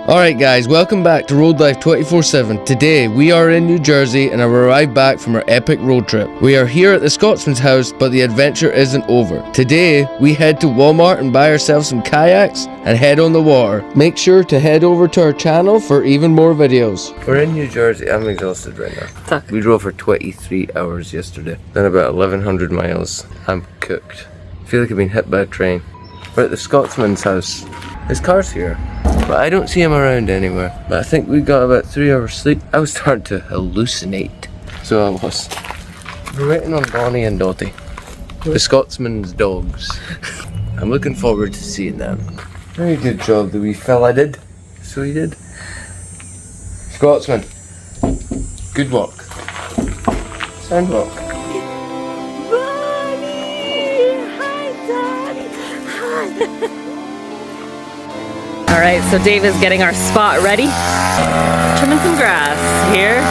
Alright guys, welcome back to Road Life 24/7. Today we are in New Jersey and have arrived back from our epic road trip. We are here at the Thescotsmen's house, but the adventure isn't over. Today we head to Walmart and buy ourselves some kayaks and head on the water. Make sure to head over to our channel for even more videos. We're in New Jersey. I'm exhausted right now. We drove for 23 hours yesterday. Done about 1,100 miles. I'm cooked. I feel like I've been hit by a train. We're at the Thescotsmen's house. His car's here, but I don't see him around anywhere. But I think we got about 3 hours sleep. I was starting to hallucinate. So I was. We're waiting on Bonnie and Dottie, the Scotsman's dogs. I'm looking forward to seeing them. Very good job, the wee fella did. So he did. Scotsman, good walk. Sound walk. Bonnie! Hi, Daddy! Hi! Alright, so Dave is getting our spot ready. Trimming some grass here.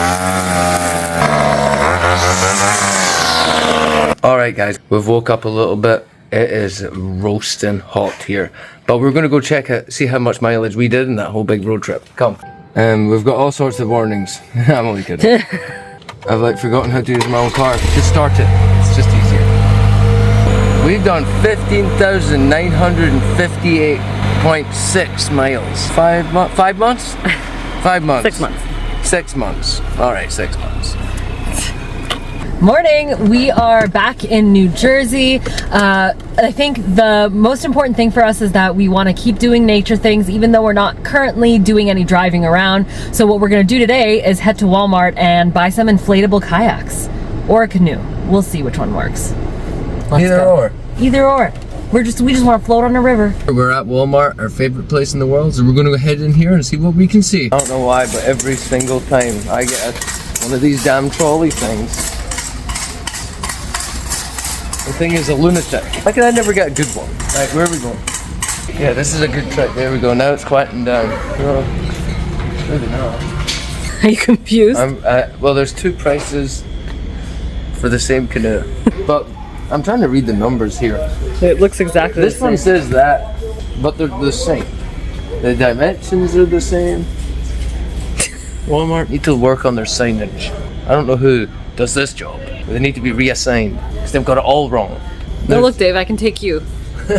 Alright guys, we've woke up a little bit. It is roasting hot here. But we're gonna go check out, see how much mileage we did in that whole big road trip. Come. We've got all sorts of warnings. I'm only kidding. I've forgotten how to use my own car. Just start it. It's just easier. We've done 15,958.6 miles. 5 months? 5 months? 5 months. 6 months. 6 months. Alright, 6 months. Morning, we are back in New Jersey. I think the most important thing for us is that we want to keep doing nature things even though we're not currently doing any driving around. So what we're going to do today is head to Walmart and buy some inflatable kayaks or a canoe. We'll see which one works. Either or. Either or. We just want to float on a river. We're at Walmart, our favorite place in the world, so we're going to head in here and see what we can see. I don't know why, but every single time I get one of these damn trolley things, the thing is a lunatic. Why can I never get a good one? Right, where are we going? Yeah, this is a good trick. There we go. Now it's quieting down. Oh, maybe not. Are you confused? Well, there's two prices for the same canoe, but I'm trying to read the numbers here. It looks exactly the same. This one says that, but they're the same. The dimensions are the same. Walmart need to work on their signage. I don't know who does this job. They need to be reassigned because they've got it all wrong. No, look, Dave, I can take you.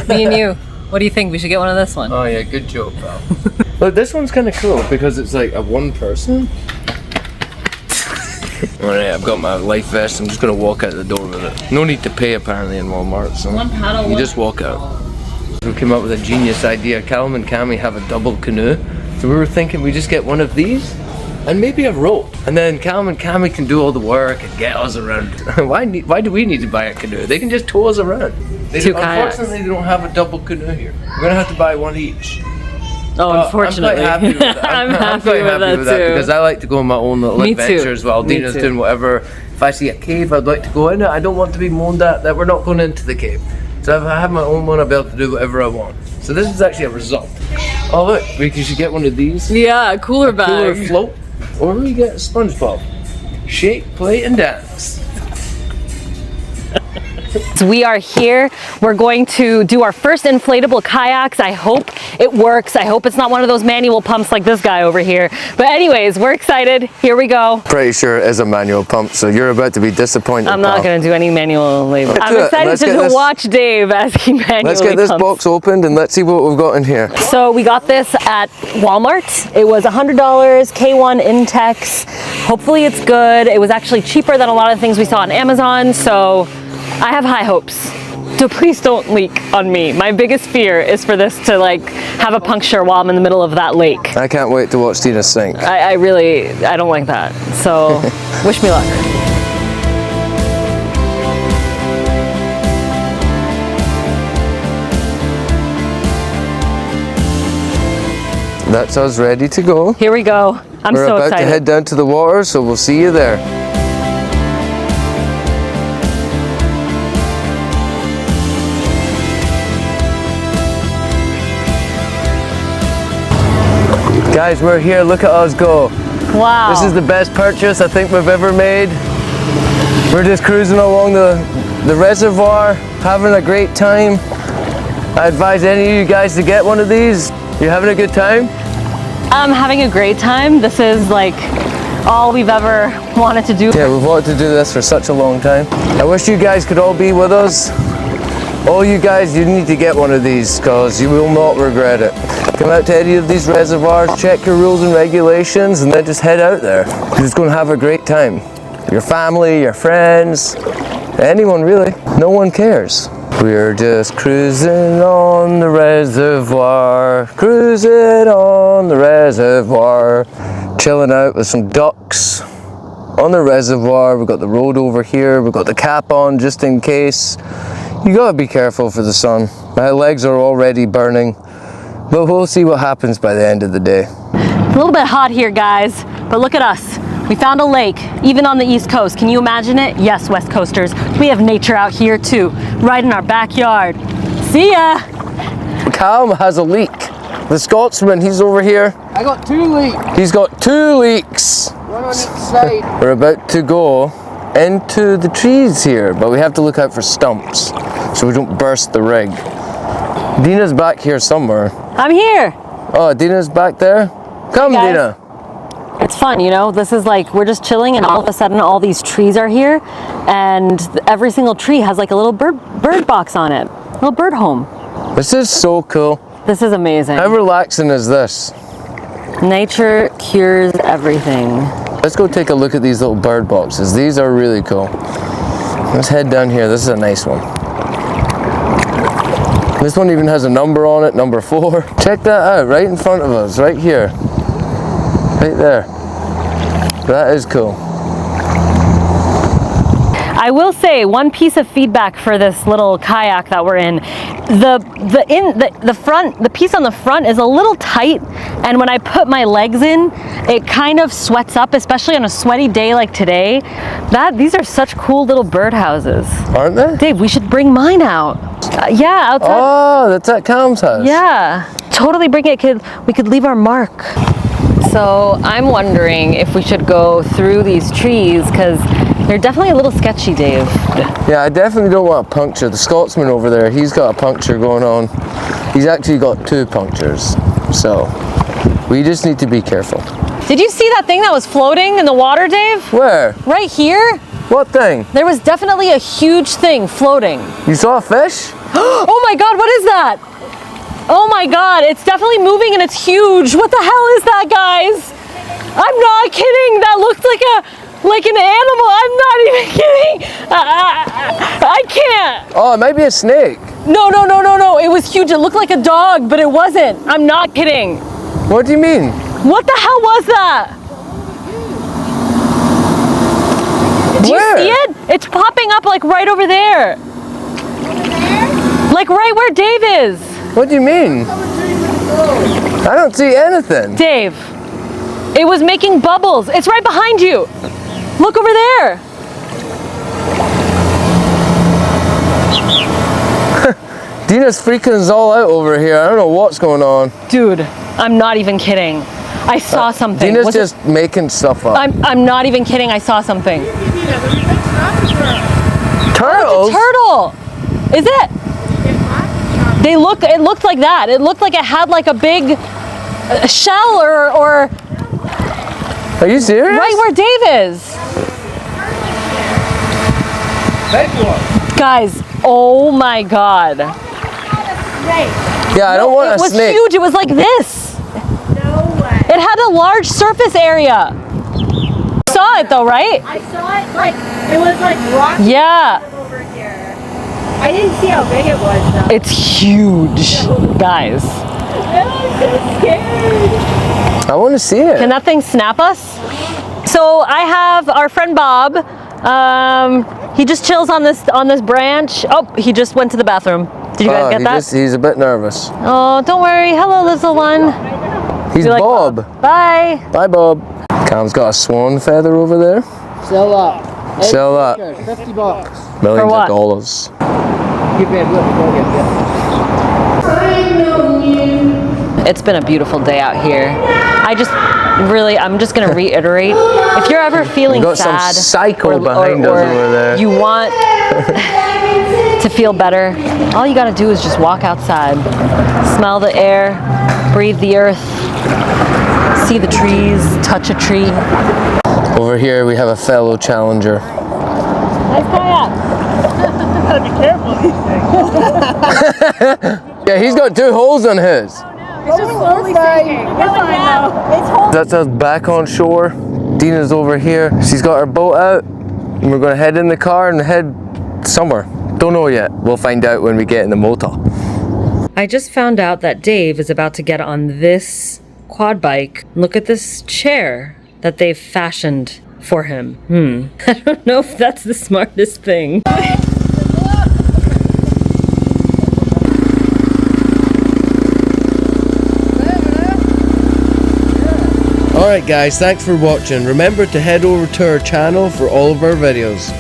Me and you. What do you think? We should get one of this one. Oh yeah, good job, pal. But this one's kind of cool because it's like a one person. Alright, I've got my life vest. I'm just gonna walk out the door with it. No need to pay apparently in Walmart, so one paddle, you just walk out. We came up with a genius idea. Callum and Cammy have a double canoe, so we were thinking we just get one of these and maybe a rope, and then Callum and Cammy can do all the work and get us around. Why do we need to buy a canoe? They can just tow us around. Unfortunately, they don't have a double canoe here. We're gonna have to buy one each. Oh, unfortunately. I'm quite happy with that. I'm quite happy with that because I like to go on my own little adventures while Dina's doing whatever. If I see a cave, I'd like to go in it. I don't want to be moaned at that we're not going into the cave. So if I have my own one, I'll be able to do whatever I want. So this is actually a result. Oh look, we should get one of these. Yeah, a cooler bag. Cooler float. Or we get a SpongeBob. Shake, play, and dance. We are here. We're going to do our first inflatable kayaks. I hope it works. I hope it's not one of those manual pumps like this guy over here. But anyways, we're excited. Here we go. Pretty sure it is a manual pump, so you're about to be disappointed. I'm not going to do any manual labor. I'm excited to watch Dave as he manually Let's get this box opened and let's see what we've got in here. So we got this at Walmart. It was $100, K1 Intex. Hopefully it's good. It was actually cheaper than a lot of things we saw on Amazon, so I have high hopes. So please don't leak on me. My biggest fear is for this to have a puncture while I'm in the middle of that lake. I can't wait to watch Tina sink. I don't like that. So wish me luck. That's us ready to go. Here we go. I'm so excited. We're about to head down to the water, so we'll see you there. Guys, we're here. Look at us go. Wow. This is the best purchase I think we've ever made. We're just cruising along the reservoir, having a great time. I advise any of you guys to get one of these. You having a good time? I'm having a great time. This is like all we've ever wanted to do. Yeah, we've wanted to do this for such a long time. I wish you guys could all be with us. All you guys, you need to get one of these because you will not regret it. Come out to any of these reservoirs, check your rules and regulations, and then just head out there. You're just going to have a great time. Your family, your friends, anyone really. No one cares. We're just cruising on the reservoir, cruising on the reservoir, chilling out with some ducks on the reservoir. We've got the road over here, we've got the cap on just in case. You gotta be careful for the sun. My legs are already burning, but we'll see what happens by the end of the day. It's a little bit hot here, guys, but look at us. We found a lake, even on the East Coast. Can you imagine it? Yes, West Coasters. We have nature out here too, right in our backyard. See ya! Callum has a leak. The Scotsman, he's over here. I got 2 leaks. He's got 2 leaks. One on each side. We're about to go into the trees here, but we have to look out for stumps so we don't burst the rig. Dina's back here somewhere. I'm here. Oh, Dina's back there? Come, Hey, guys. Dina. It's fun, you know? This is like, we're just chilling and all of a sudden all these trees are here and every single tree has like a little bird box on it. A little bird home. This is so cool. This is amazing. How relaxing is this? Nature cures everything. Let's go take a look at these little bird boxes. These are really cool. Let's head down here. This is a nice one. This one even has a number on it, number 4. Check that out, right in front of us, right here. Right there. That is cool. I will say one piece of feedback for this little kayak that we're in. The piece on the front is a little tight, and when I put my legs in, it kind of sweats up, especially on a sweaty day like today. These are such cool little birdhouses. Aren't they? Dave, we should bring mine out. Yeah, outside. Oh, that's at Callum's house. Yeah, totally bring it. We could leave our mark. So I'm wondering if we should go through these trees because they're definitely a little sketchy, Dave. Yeah, I definitely don't want a puncture. The Scotsman over there, he's got a puncture going on. He's actually got 2 punctures. So we just need to be careful. Did you see that thing that was floating in the water, Dave? Where? Right here? What thing? There was definitely a huge thing floating. You saw a fish? Oh my God, what is that? Oh my God, it's definitely moving and it's huge. What the hell is that, guys? I'm not kidding. That looked like an animal. I'm not even kidding. I can't. Oh, it might be a snake. No. It was huge. It looked like a dog, but it wasn't. I'm not kidding. What do you mean? What the hell was that? Do you see it? It's popping up like right over there. Over there? Like right where Dave is. What do you mean? I don't see anything. Dave, it was making bubbles. It's right behind you. Look over there. Dina's freaking us all out over here. I don't know what's going on. Dude, I'm not even kidding. I saw something. Dina's just making stuff up. I'm not even kidding. I saw something. Turtles? It's a turtle. Is it? It looked like that. It looked like it had like a big shell or Are you serious? right where Dave is. Guys, oh my God. Yeah, I don't want a snake. It was huge. It was like this. No way. It had a large surface area. You saw it though, right? I saw it like, it was like rock Yeah. over here. I didn't see how big it was though. It's huge, guys. I'm so scared. I want to see it. Can that thing snap us? So I have our friend Bob. He just chills on this branch. Oh, he just went to the bathroom. Did you guys get that? He's a bit nervous. Oh, don't worry. Hello, little one. He's You like Bob. Bye. Bye, Bob. Cam's got a swan feather over there. Sell that. Sell that. $50. Millions For what? of dollars. Give me a look. Go get it. It's been a beautiful day out here. I'm just gonna reiterate, if you're ever feeling We've got sad some psycho behind us over there. you want to feel better, all you gotta do is just walk outside, smell the air, breathe the earth, see the trees, touch a tree. Over here we have a fellow challenger. Nice kayak. Gotta be careful of these things. Yeah, he's got 2 holes on his. It's just slowly sinking. Going down. It's holding. That's us back on shore. Dina's over here. She's got her boat out. And we're gonna head in the car and head somewhere. Don't know yet. We'll find out when we get in the motor. I just found out that Dave is about to get on this quad bike. Look at this chair that they've fashioned for him. I don't know if that's the smartest thing. Alright guys, thanks for watching. Remember to head over to our channel for all of our videos.